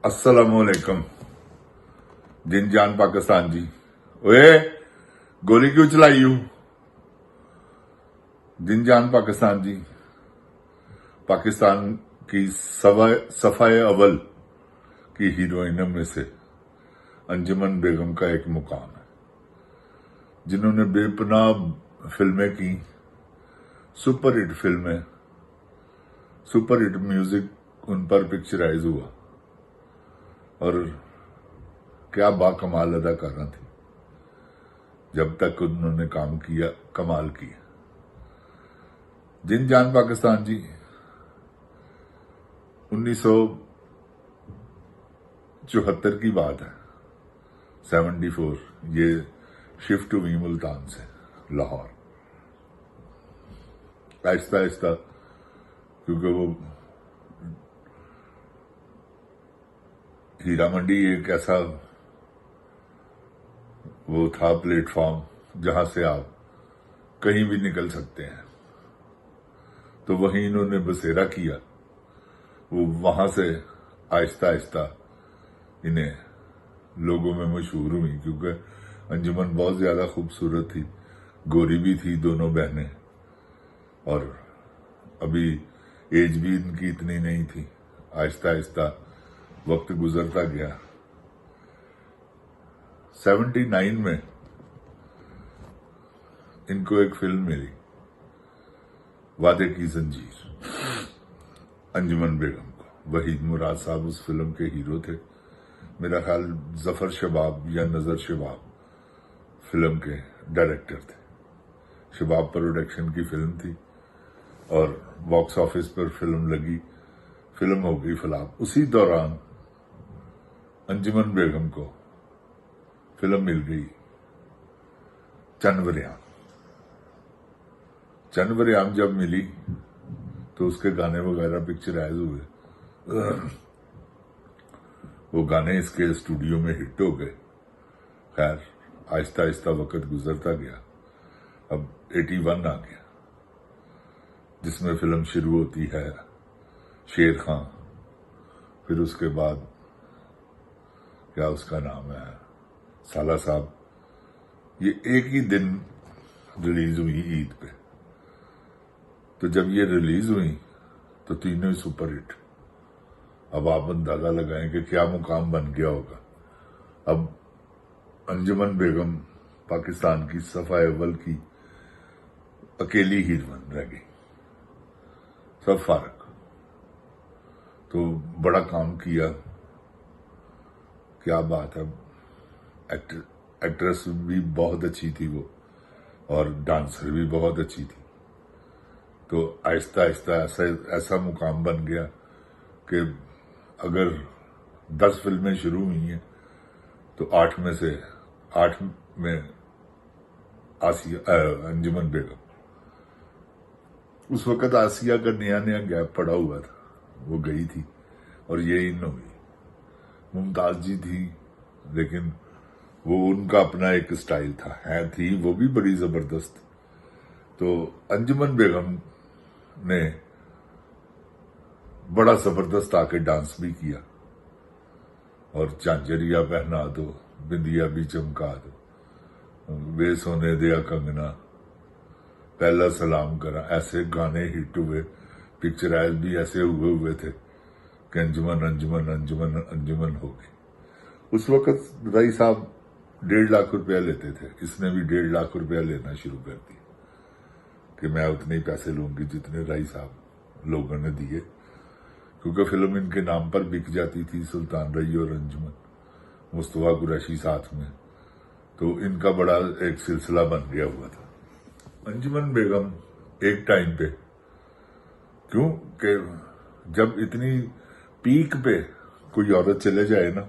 अस्सलाम वालेकुम। जिन जान पाकिस्तान जी, ओए गोली क्यों चलाई हूं? जिन जान पाकिस्तान जी, पाकिस्तान की सफाए अव्वल की हीरोइनों में से अंजुमन बेगम का एक मुकाम है, जिन्होंने बेपनाह फिल्में की, सुपर हिट फिल्में, सुपर हिट म्यूजिक उन पर पिक्चराइज हुआ और क्या बाकमाल अदाकारा थी। जब तक उन्होंने काम किया, कमाल किया। जिन जान पाकिस्तान जी 1974 की बात है, 74। ये शिफ्ट हुई मुल्तान से लाहौर, आहिस्ता आहिस्ता, क्योंकि वो हीरा मंडी एक ऐसा वो था प्लेटफॉर्म जहां से आप कहीं भी निकल सकते हैं, तो वहीं इन्होंने बसेरा किया। वो वहां से आहिस्ता आहिस्ता इन्हें लोगों में मशहूर हुई, क्योंकि अंजुमन बहुत ज्यादा खूबसूरत थी, गोरी भी थी दोनों बहनें, और अभी एज भी इनकी इतनी नहीं थी। आहिस्ता आहिस्ता वक्त गुजरता गया। 79 में इनको एक फिल्म मिली, वादे की जंजीर, अंजुमन बेगम को। वहीद मुराद साहब उस फिल्म के हीरो थे। मेरा ख्याल जफर शबाब या नजर शबाब फिल्म के डायरेक्टर थे। शबाब प्रोडक्शन की फिल्म थी और बॉक्स ऑफिस पर फिल्म लगी, फिल्म हो गई फ्लॉप। उसी दौरान अंजुमन बेगम को फिल्म मिल गई चनवरियाम। चनवरियाम जब मिली तो उसके गाने वगैरह पिक्चराइज हुए। वो गाने इसके स्टूडियो में हिट हो गए। खैर, आहिस्ता आहिस्ता वक्त गुजरता गया। अब 81 आ गया, जिसमें फिल्म शुरू होती है शेर खां। फिर उसके बाद क्या उसका नाम है, साला साहब। ये एक ही दिन रिलीज हुई, ईद पे। तो जब ये रिलीज हुई तो तीनों ही सुपर हिट। अब आप अंदाजा लगाएं कि क्या मुकाम बन गया होगा। अब अंजुमन बेगम पाकिस्तान की सफाए अव्वल की अकेली हीरोइन रह गई, सब फारक। तो बड़ा काम किया, क्या बात है। एक्ट्रेस भी बहुत अच्छी थी वो, और डांसर भी बहुत अच्छी थी। तो आहिस्ता आहिस्ता ऐसा मुकाम बन गया कि अगर 10 फिल्में शुरू हुई हैं तो 8 में आसिया, अंजुमन बेगम। उस वक्त आसिया का नया नया गैप पड़ा हुआ था, वो गई थी और ये इन हुई। मुमताज जी थी, लेकिन वो उनका अपना एक स्टाइल था, थी वो भी बड़ी जबरदस्त। तो अंजुमन बेगम ने बड़ा जबरदस्त आके डांस भी किया, और झांझरिया पहना दो, बिंदिया भी चमका दो, वे सोने दिया कंगना, पहला सलाम करा, ऐसे गाने हिट हुए। पिक्चराइज भी ऐसे हुए थे कि अंजुमन अंजुमन अंजुमन अंजुमन हो गई। उस वक्त रई साहब 1.5 लाख रुपया लेते थे। इसने भी 1.5 लाख रुपया लेना शुरू कर दिया कि मैं उतने ही पैसे लूंगी जितने राई साहब लोगों ने दिए, क्योंकि फिल्म इनके नाम पर बिक जाती थी, सुल्तान रई और अंजुमन, मुस्तफा कुरैशी साथ में। तो इनका बड़ा एक सिलसिला बन गया हुआ था। अंजुमन बेगम एक टाइम पे, क्यों कि जब इतनी पीक पे कोई औरत चले जाए ना,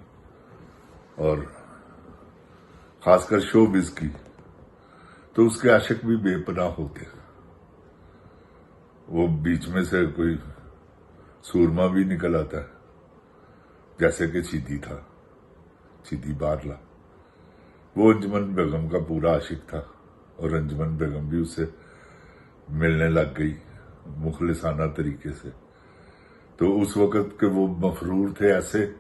और खासकर शोबिज की, तो उसके आशिक भी बेपनाह होते हैं। वो बीच में से कोई सूरमा भी निकल आता है, जैसे कि चीती था, चीती बारला। वो अंजुमन बेगम का पूरा आशिक था, और अंजुमन बेगम भी उससे मिलने लग गई मुखलिसाना तरीके से। तो उस वक्त के वो मफरूर थे ऐसे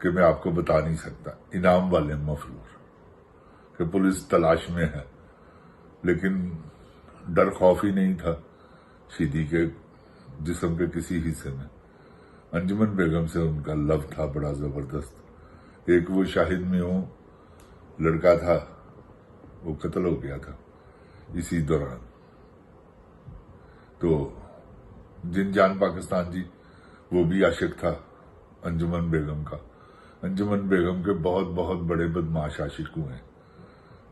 کہ میں آپ کو بتا نہیں سکتا، انعام والے مفرور، کہ پولیس تلاش میں ہے، لیکن ڈر خوف ہی نہیں تھا شیدی کے جسم کے کسی حصے میں۔ انجمن بیگم سے ان کا لو تھا بڑا زبردست۔ ایک وہ شاہد میوں لڑکا تھا، وہ قتل ہو گیا تھا اسی دوران۔ تو جن جان پاکستان جی وہ بھی عاشق تھا انجمن بیگم کا۔ انجمن بیگم کے بہت بہت بڑے بدماش عاشق ہوئے ہیں،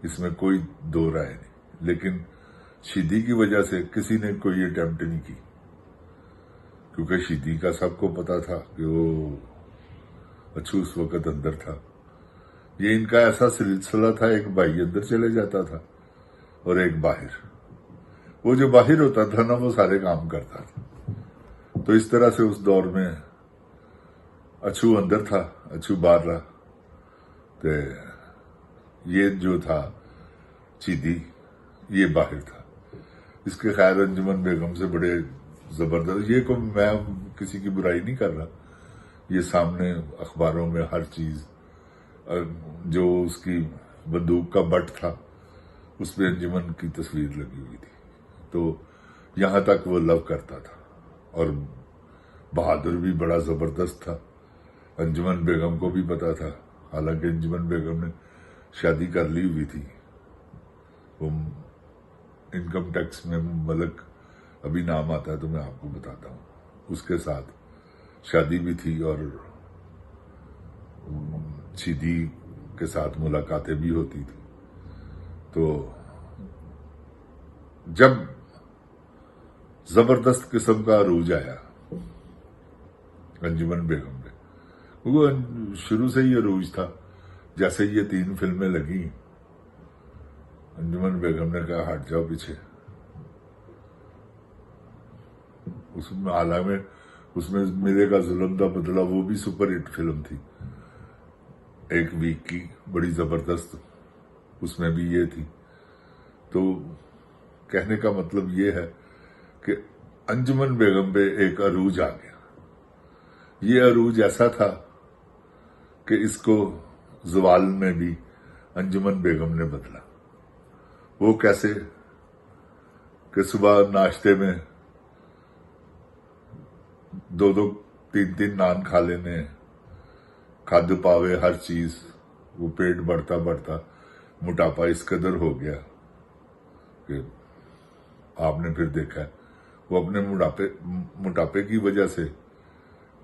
اس میں کوئی دو رائے نہیں، لیکن شیدی کی وجہ سے کسی نے کوئی اٹیمپٹ نہیں کی، کیونکہ شیدی کا سب کو پتا تھا کہ وہ اچھو اس وقت اندر تھا۔ یہ ان کا ایسا سلسلہ تھا، ایک بھائی اندر چلے جاتا تھا اور ایک باہر۔ وہ جو باہر ہوتا تھا نا وہ سارے کام کرتا تھا۔ تو اس طرح سے اس دور میں اچھو اندر تھا، اچھو باہر رہا۔ تو یہ جو تھا شیدی یہ باہر تھا۔ اس کے خیر انجمن بیگم سے بڑے زبردست، یہ کو میں کسی کی برائی نہیں کر رہا، یہ سامنے اخباروں میں ہر چیز، جو اس کی بندوق کا بٹ تھا اس پہ انجمن کی تصویر لگی ہوئی تھی۔ تو یہاں تک وہ لو کرتا تھا، اور بہادر بھی بڑا زبردست تھا۔ انجمن بیگم کو بھی پتا تھا، حالانکہ انجمن بیگم نے شادی کر لی ہوئی تھی، وہ انکم ٹیکس میں ملک ابھی نام آتا ہے تو میں آپ کو بتاتا ہوں، اس کے ساتھ شادی بھی تھی، اور شیدی کے ساتھ ملاقاتیں بھی ہوتی تھی۔ تو جب زبردست قسم کا عروج آیا انجمن بیگم پہ، وہ شروع سے ہی عروج تھا۔ جیسے یہ 3 فلمیں لگی، انجمن بیگم نے کہا ہٹ جاؤ پیچھے۔ اس میں حالانکہ اس میں میرے کا ظلم دا بدلہ وہ بھی سپر ہٹ فلم تھی، 1 ویک کی، بڑی زبردست، اس میں بھی یہ تھی۔ تو کہنے کا مطلب یہ ہے کہ انجمن بیگم پہ ایک عروج آ گیا۔ یہ عروج ایسا تھا کہ اس کو زوال میں بھی انجمن بیگم نے بدلا۔ وہ کیسے کہ صبح ناشتے میں 2 3 نان کھا لینے، کھاد پاوے ہر چیز، وہ پیٹ بڑھتا بڑھتا موٹاپا اس قدر ہو گیا کہ آپ نے پھر دیکھا ہے وہ اپنے موٹاپے کی وجہ سے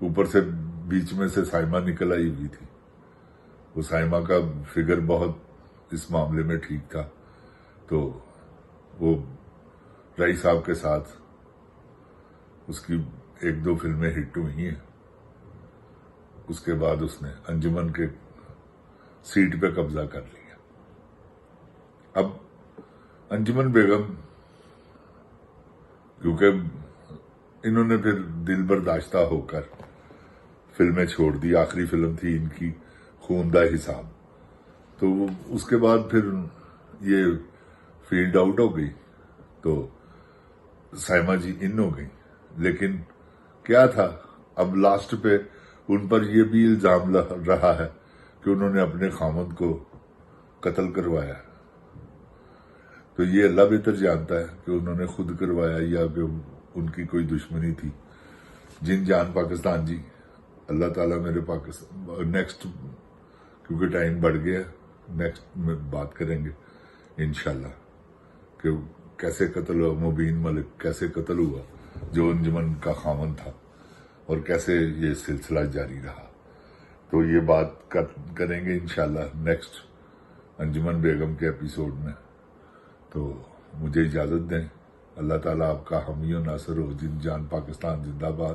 اوپر سے بیچ میں سے سائمہ نکل آئی ہوئی تھی۔ وہ سائمہ کا فگر بہت اس معاملے میں ٹھیک تھا، تو وہ رائی صاحب کے ساتھ اس کی 1-2 فلمیں ہٹ ہوئی ہیں۔ اس کے بعد اس نے انجمن کے سیٹ پہ قبضہ کر لیا۔ اب انجمن بیگم، کیونکہ انہوں نے پھر دل برداشتہ ہو کر فلمیں چھوڑ دی، آخری فلم تھی ان کی خون دا حساب، تو اس کے بعد پھر یہ فیلڈ آؤٹ ہو گئی، تو سائمہ جی ان ہو گئی۔ لیکن کیا تھا، اب لاسٹ پہ ان پر یہ بھی الزام رہا ہے کہ انہوں نے اپنے خامد کو قتل کروایا، تو یہ اللہ بہتر جانتا ہے کہ انہوں نے خود کروایا یا کہ ان کی کوئی دشمنی تھی۔ جن جان پاکستان جی، اللہ تعالیٰ میرے پاکستان نیکسٹ، کیونکہ ٹائم بڑھ گیا، نیکسٹ میں بات کریں گے انشاءاللہ کہ کیسے قتل ہوا مبین ملک، کیسے قتل ہوا جو انجمن کا خامن تھا، اور کیسے یہ سلسلہ جاری رہا۔ تو یہ بات کریں گے انشاءاللہ نیکسٹ انجمن بیگم کے ایپیسوڈ میں۔ تو مجھے اجازت دیں، اللہ تعالیٰ آپ کا حامی و ناصر ہو۔ جن جان پاکستان زندہ باد،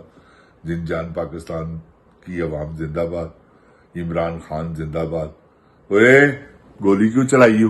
جن جان پاکستان کی عوام زندہ باد، عمران خان زندہ باد۔ اوے گولی کیوں چلائی ہو؟